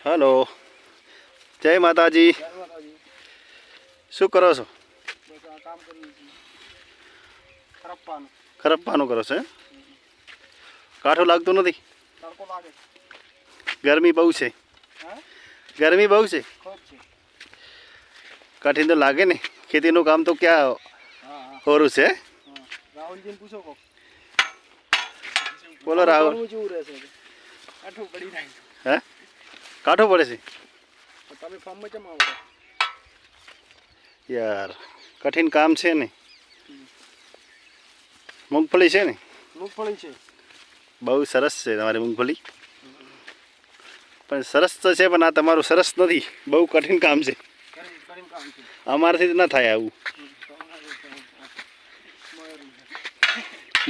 Hello जय माताजी। શું કરો છો? ખરપ્પાનું કરો છો? કાઠું લાગતું નથી? ગરમી બહુ છે. ગરમી બહુ છે. કઠિન તો લાગે ને. ખેતીનું કામ તો ક્યાં હોરું છે. રાહુલજીને પૂછો કો. બોલો રાહુલ. હે કાઠું પડે છે તમે ફોર્મમાં કેમ આવો યાર? કઠિન કામ છે ને. મૂંગફળી છે ને? મૂંગફળી છે. બહુ સરસ છે તમારી મૂંગફળી. પણ સરસ તો છે પણ આ તમારું સરસ નથી. બહુ કઠિન કામ છે. અમારાથી ના થાય આવું.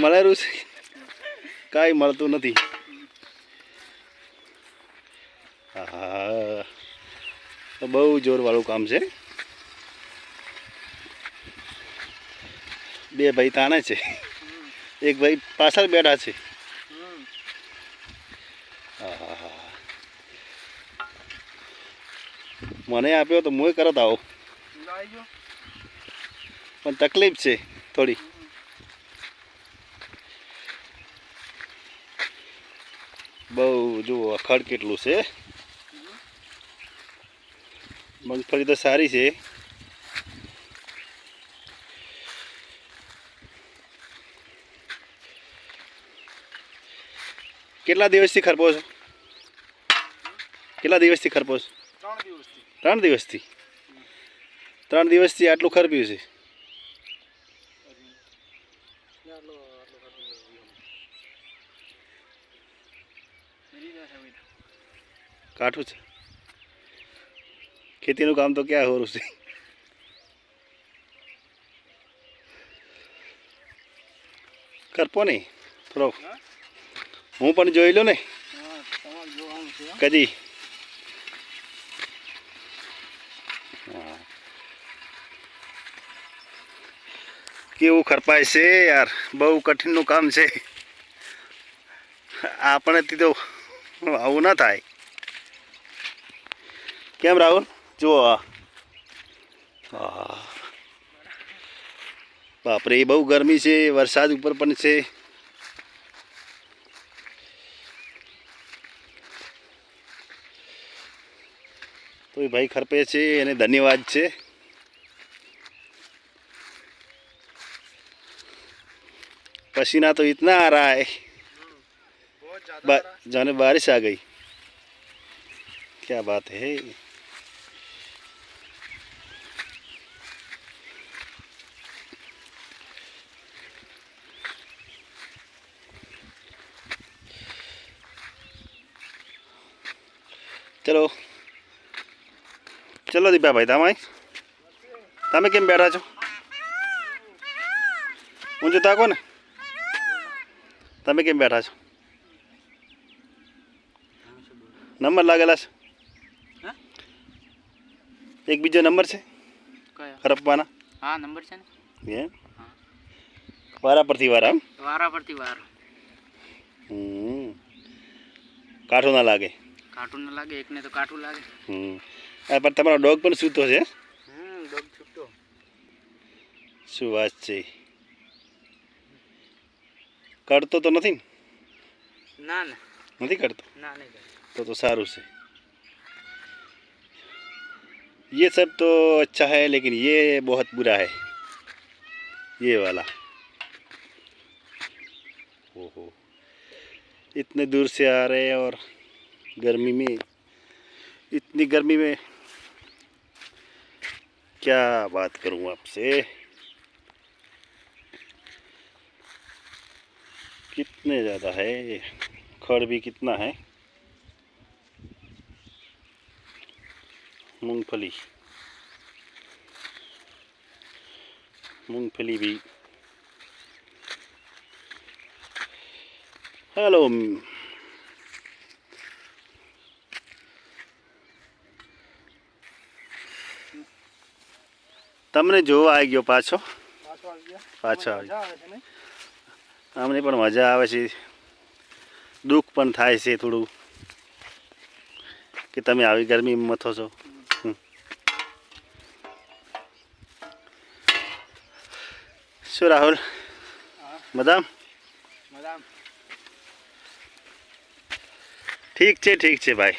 મળેલું છે કાંઈ મળતું નથી. હા તો બહુ જોરવાળું કામ છે. બે ભાઈ તાણે છે, એક ભાઈ પાછળ બેઠા છે. મને આપ્યો તો હું કરત આવો, પણ તકલીફ છે થોડી. બહુ જુઓ ખડ કેટલું છે. મગફળી તો સારી છે. કેટલા દિવસથી ખરપો છો? કેટલા દિવસથી ખરપો છો? 3 દિવસથી. 3 દિવસથી આટલું ખરપ્યું છે. કાઠું છે. ખેતીનું કામ તો ક્યાં હોરું છે. કરપો ને થોડો. હું પણ જોઈ લો ને કદી. કેવું ખરપાય છે યાર. બહુ કઠિનનું કામ છે. આપણેથી તો આવું ના થાય. કેમ રાહુલ? જુઓ હા બાપરે બહુ ગરમી છે. વરસાદ ઉપર પણ છે. તો એ ભાઈ ખરપે છે એને ધન્યવાદ છે. पसीना तो इतना आ रहा है, जाने बारिश आ गई. क्या बात है. चलो चलो दीपा भाई તમે કેમ બેઠા છો? ઊંચું તાકો ને. તમે કેમ બેઠા છો? નંબર લાગેલા છે? એક બીજો નંબર છે ખરપવાના? હા નંબર છે ને. એમ વારા પરથી વારા? વારા પરથી વારા. કાઠું ના લાગે. કાઠું ના લાગે. એકને તો કાઠું લાગે. પણ તમારો ડોગ પણ સૂતો છે. ડોગ છૂટો. શું વાત છે. કરતો તો નથી ને? ના ના નથી करतो. ના नहीं करतो. तो सारू से ये सब तो अच्छा है लेकिन ये बहुत बुरा है ये वाला. ओहो इतने दूर से आ रहे हैं और गर्मी में, इतनी गर्मी में क्या बात करूं आपसे. कितने ज़्यादा है. खड़ भी कितना है. मूंगफली मूंगफली भी. हेलो તમને જોવા આવી ગયો પાછો. પાછો આવી. અમને પણ મજા આવે છે. દુઃખ પણ થાય છે થોડું. કે તમે આવી ગરમીમાં મથો છો. શું રાહુલ મદામ? મજા ઠીક છે ભાઈ.